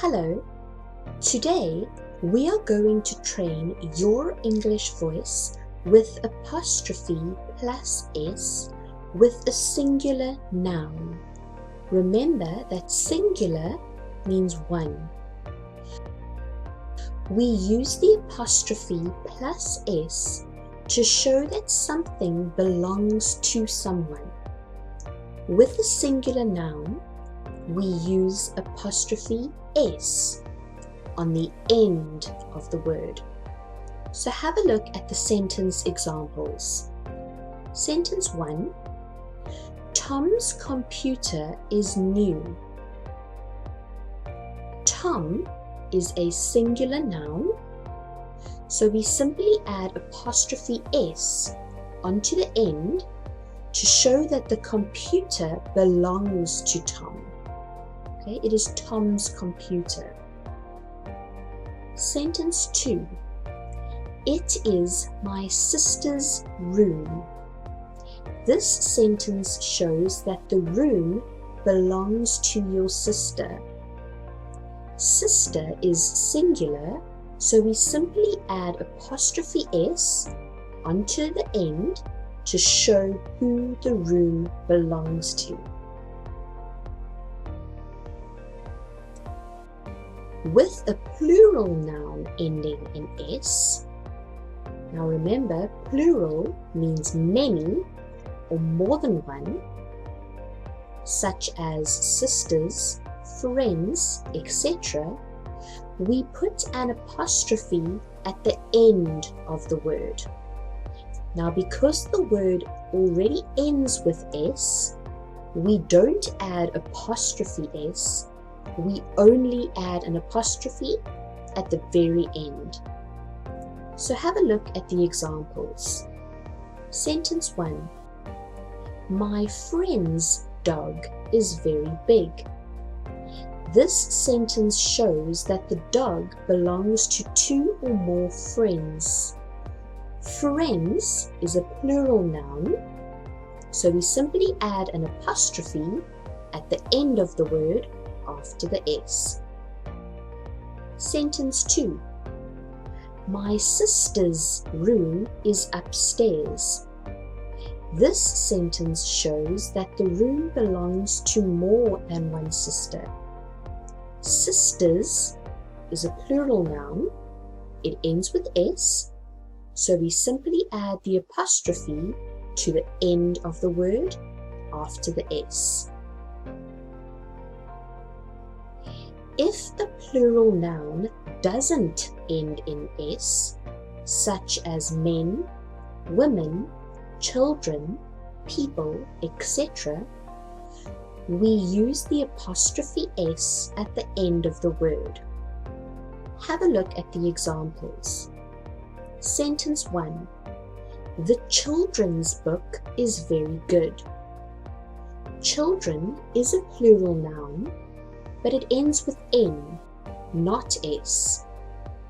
Hello, today we are going to train your English voice with apostrophe plus S with a singular noun. Remember that singular means one. We use the apostrophe plus S to show that something belongs to someone. With a singular noun, we use apostrophe S on the end of the word. So have a look at the sentence examples. Sentence 1. Tom's computer is new. Tom is a singular noun, so we simply add apostrophe S onto the end to show that the computer belongs to Tom. Okay, it is Tom's computer. Sentence 2. It is my sister's room. This sentence shows that the room belongs to your sister. Sister is singular, so we simply add apostrophe S onto the end to show who the room belongs to. With a plural noun ending in S, now remember, plural means many or more than one, such as sisters, friends, etc., we put an apostrophe at the end of the word. Now, because the word already ends with S, we don't add apostrophe S, we only add an apostrophe at the very end. So have a look at the examples. Sentence 1. My friend's dog is very big. This sentence shows that the dog belongs to two or more friends. Friends is a plural noun, so we simply add an apostrophe at the end of the word after the S. Sentence 2. My sister's room is upstairs. This sentence shows that the room belongs to more than one sister. Sisters is a plural noun. It ends with S, so we simply add the apostrophe to the end of the word after the S. If the plural noun doesn't end in S, such as men, women, children, people, etc., we use the apostrophe S at the end of the word. Have a look at the examples. Sentence 1. The children's book is very good. Children is a plural noun, but it ends with N, not S.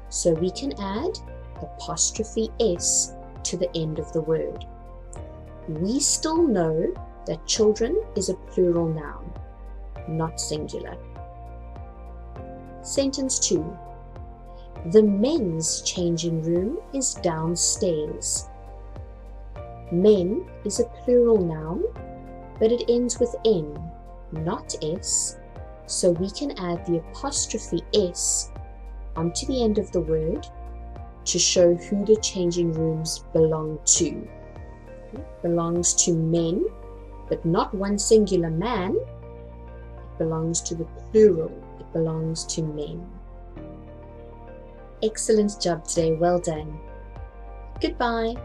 So we can add apostrophe S to the end of the word. We still know that children is a plural noun, not singular. Sentence 2. The men's changing room is downstairs. Men is a plural noun, but it ends with N, not S, so we can add the apostrophe S onto the end of the word to show who the changing rooms belong to. It belongs to men, but not one singular man. It belongs to the plural. It belongs to men. Excellent job today. Well done. Goodbye.